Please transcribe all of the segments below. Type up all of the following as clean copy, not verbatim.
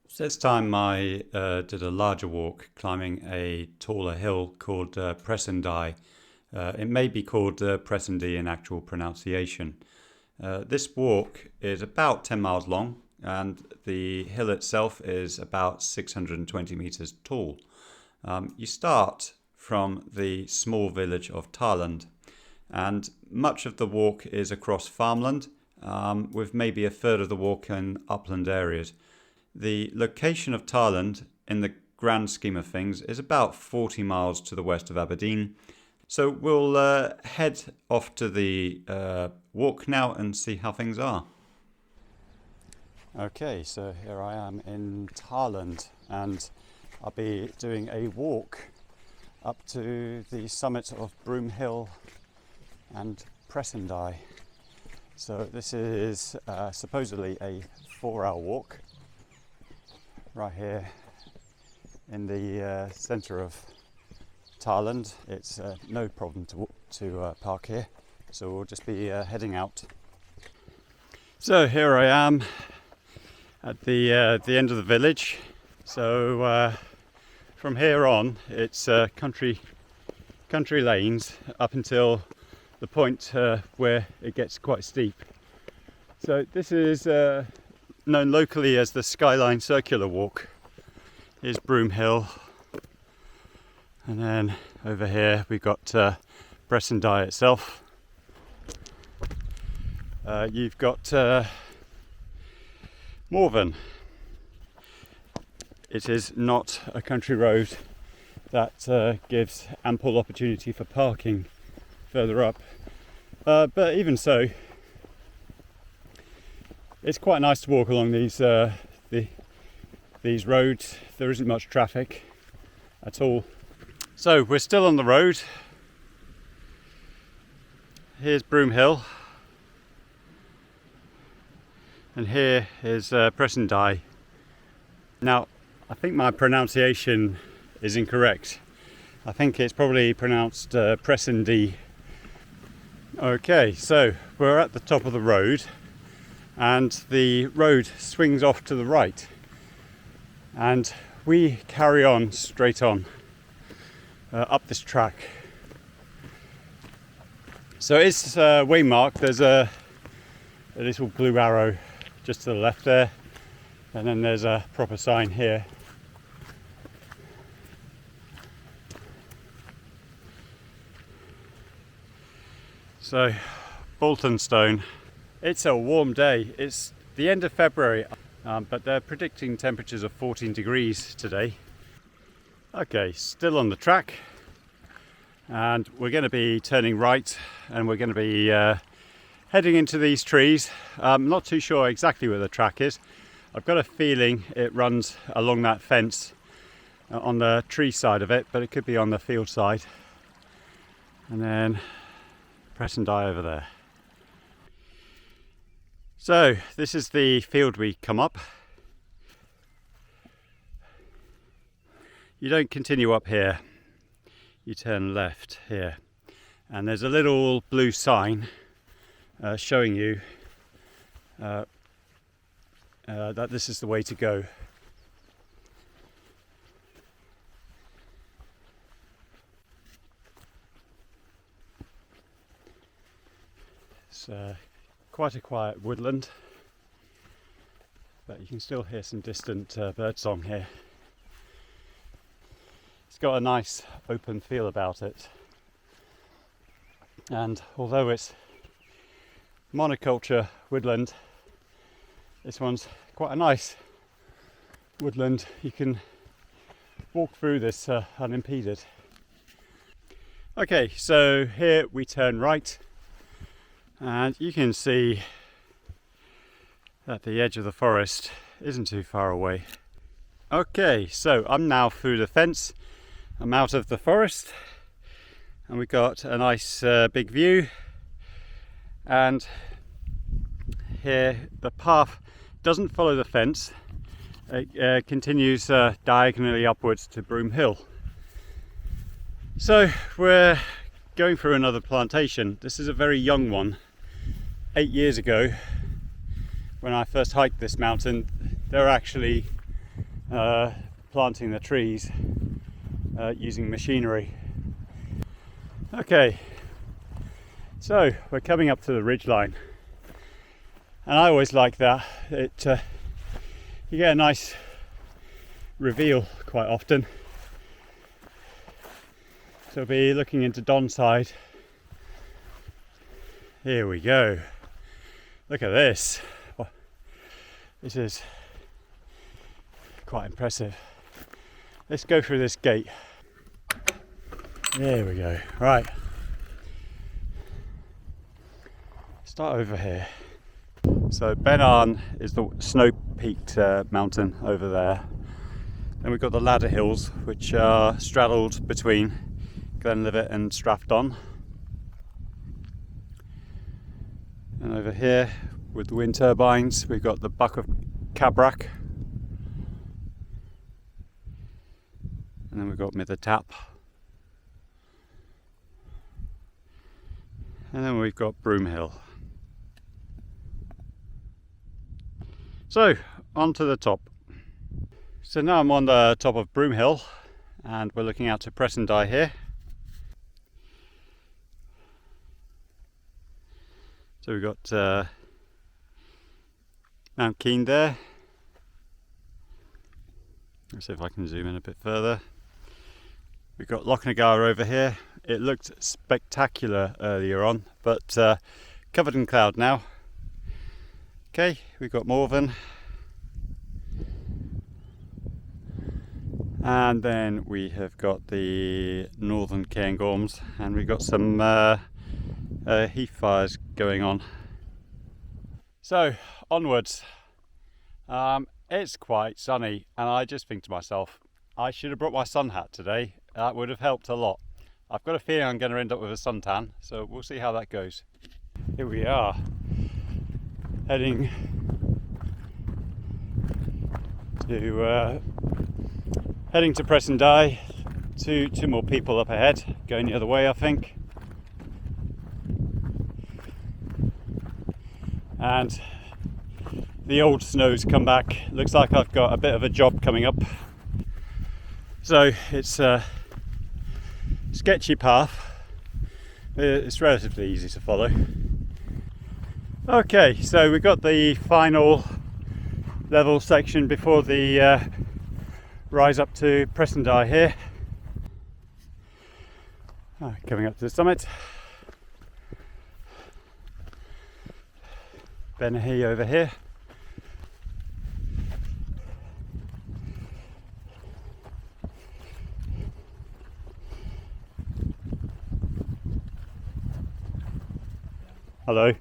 So this time I did a larger walk climbing a taller hill called Pressendye. It may be called Pressendye in actual pronunciation. This walk is about 10 miles long and the hill itself is about 620 metres tall. You start from the small village of Tarland, and much of the walk is across farmland, with maybe a third of the walk in upland areas. The location of Tarland, in the grand scheme of things, is about 40 miles to the west of Aberdeen. So we'll head off to the walk now and see how things are. Okay, so here I am in Tarland, and I'll be doing a walk up to the summit of Broom Hill and Pressendye. So this is supposedly a 4-hour walk right here in the centre of Tarland. It's no problem to park here, so we'll just be heading out. So here I am at the end of the village. So from here on it's country lanes up until the point where it gets quite steep. So this is known locally as the Skyline Circular Walk. Here's Broom Hill, and then over here we've got Pressendye itself. You've got Morven. It is not a country road that gives ample opportunity for parking further up, but even so, it's quite nice to walk along these roads. There isn't much traffic at all. So we're still on the road. Here's Broom Hill, and here is Pressendye. Now, I think my pronunciation is incorrect. I think it's probably pronounced Pressendye. Okay, so we're at the top of the road, and the road swings off to the right, and we carry on straight on up this track. So it's waymarked. There's a little blue arrow just to the left there, and then there's a proper sign here. So Boltonstone. It's a warm day. It's the end of February, but they're predicting temperatures of 14 degrees today. Okay, still on the track, and we're going to be turning right, and we're going to be heading into these trees. I'm not too sure exactly where the track is. I've got a feeling it runs along that fence on the tree side of it, but it could be on the field side. And then Pressendye over there. So this is the field we come up. You don't continue up here, you turn left here, and there's a little blue sign showing you that this is the way to go. It's quite a quiet woodland, but you can still hear some distant birdsong here. It's got a nice open feel about it, and although it's monoculture woodland, this one's quite a nice woodland. You can walk through this unimpeded. Okay, so here we turn right, and you can see that the edge of the forest isn't too far away. Okay, so I'm now through the fence. I'm out of the forest, and we've got a nice big view. And here the path doesn't follow the fence. It continues diagonally upwards to Broom Hill. So we're going through another plantation. This is a very young one. 8 years ago, when I first hiked this mountain, there were actually planting the trees using machinery. Okay, so we're coming up to the ridgeline, and I always like that. You get a nice reveal quite often. So we'll be looking into Donside. Here we go. Look at this. This is quite impressive. Let's go through this gate. There we go. Right. Start over here. So Ben Arn is the snow-peaked mountain over there. Then we've got the Ladder Hills, which are straddled between Glenlivet and Strathdon. And over here, with the wind turbines, we've got the Buck of Cabrac. And then we've got Mither Tap. And then we've got Broom Hill. So, on to the top. So now I'm on the top of Broom Hill, and we're looking out to Pressendye here. So we've got Mount Keene there. Let's see if I can zoom in a bit further. We've got Lochnagar over here. It looked spectacular earlier on, but covered in cloud now. Okay, we've got Morven. And then we have got the northern Cairngorms, and we've got some heath fires going on. So, onwards. It's quite sunny, and I just think to myself, I should have brought my sun hat today. That would have helped a lot. I've got a feeling I'm going to end up with a suntan, so we'll see how that goes. Here we are, heading to Pressendye. Two more people up ahead, going the other way, I think. And the old snow's come back. Looks like I've got a bit of a job coming up. So it's a sketchy path. It's relatively easy to follow. Okay, so we've got the final level section before the rise up to Pressendye here. Coming up to the summit. Benahee over here. Hello.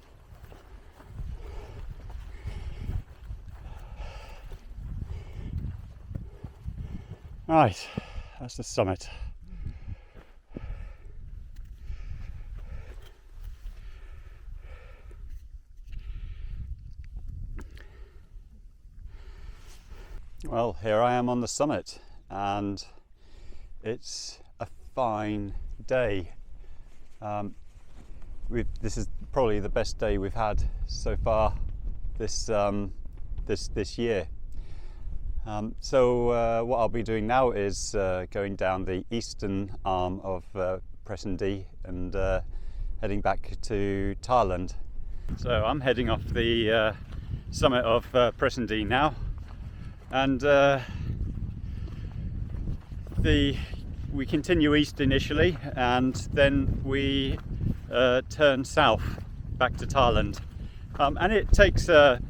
Right, that's the summit. Well, here I am on the summit, and it's a fine day. This is probably the best day we've had so far this year. So what I'll be doing now is going down the eastern arm of Pressendye and heading back to Tarland. So I'm heading off the summit of Pressendye now, and we continue east initially, and then we turn south back to Tarland, and it takes a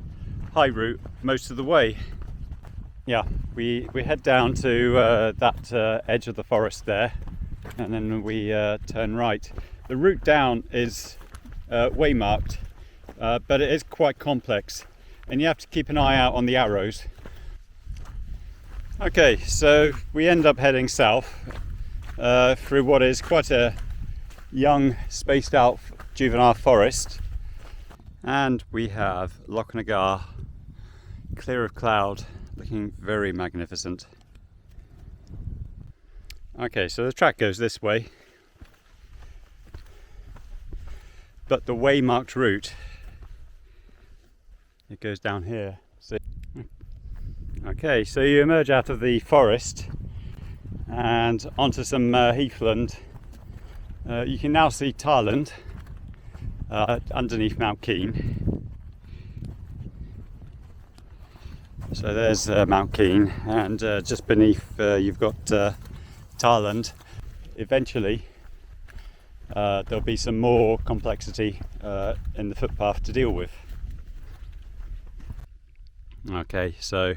high route most of the way. Yeah, we head down to that edge of the forest there, and then we turn right. The route down is waymarked, but it is quite complex, and you have to keep an eye out on the arrows. Okay, so we end up heading south through what is quite a young, spaced out juvenile forest, and we have Lochnagar clear of cloud, looking very magnificent. Okay, so the track goes this way, but the waymarked route, it goes down here. So, Okay, so you emerge out of the forest and onto some heathland. You can now see Tarland underneath Mount Keene. So there's Mount Keene, and just beneath you've got Tarland. Eventually there'll be some more complexity in the footpath to deal with. Okay, so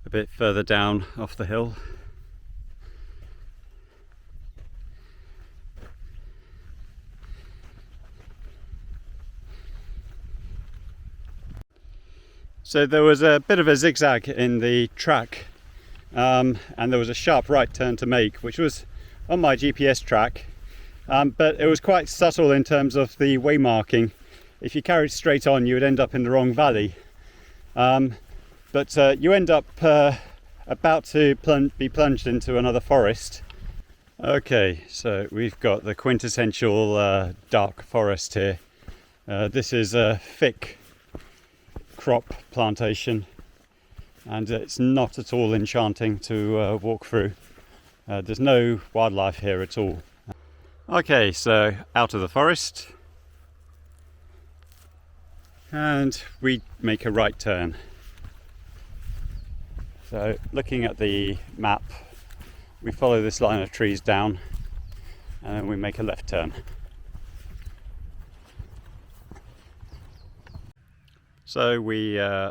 a bit further down off the hill. So there was a bit of a zigzag in the track, and there was a sharp right turn to make, which was on my GPS track, but it was quite subtle in terms of the way marking. If you carried straight on, you would end up in the wrong valley, but you end up about to be plunged into another forest. Okay, so we've got the quintessential dark forest here. This is a thick crop plantation, and it's not at all enchanting to walk through. There's no wildlife here at all. Okay, so out of the forest, and we make a right turn. So looking at the map, we follow this line of trees down and then we make a left turn. So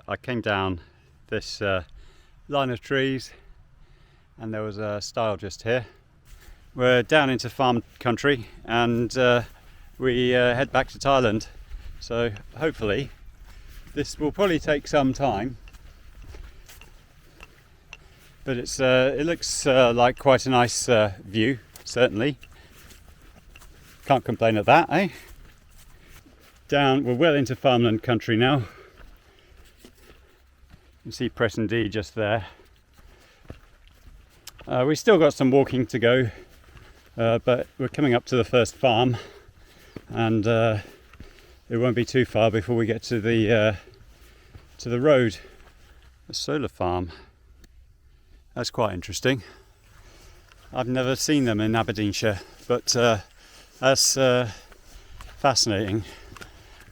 I came down this line of trees, and there was a stile just here. We're down into farm country, and we head back to Tarland. So hopefully this will probably take some time, but it looks like quite a nice view, certainly. Can't complain at that, eh? We're well into farmland country now. You can see Pressendye just there. We've still got some walking to go, but we're coming up to the first farm, and it won't be too far before we get to the road. A solar farm. That's quite interesting. I've never seen them in Aberdeenshire, but that's fascinating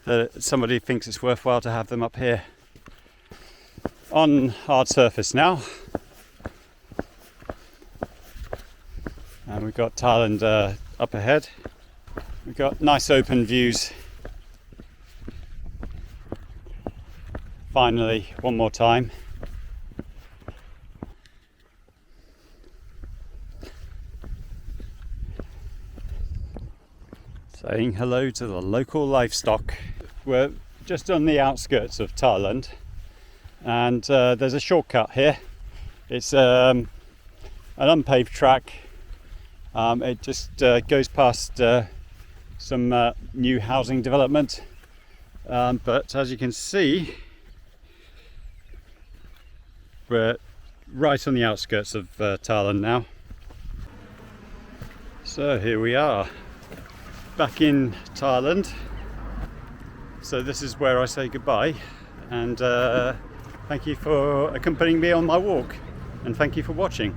that somebody thinks it's worthwhile to have them up here. On hard surface now, and we've got Tarland up ahead. We've got nice open views. Finally, one more time. Saying hello to the local livestock. We're just on the outskirts of Tarland, and there's a shortcut here. It's an unpaved track. It just goes past some new housing development, but as you can see, we're right on the outskirts of Tarland now. So here we are, back in Tarland. So this is where I say goodbye, and thank you for accompanying me on my walk, and thank you for watching.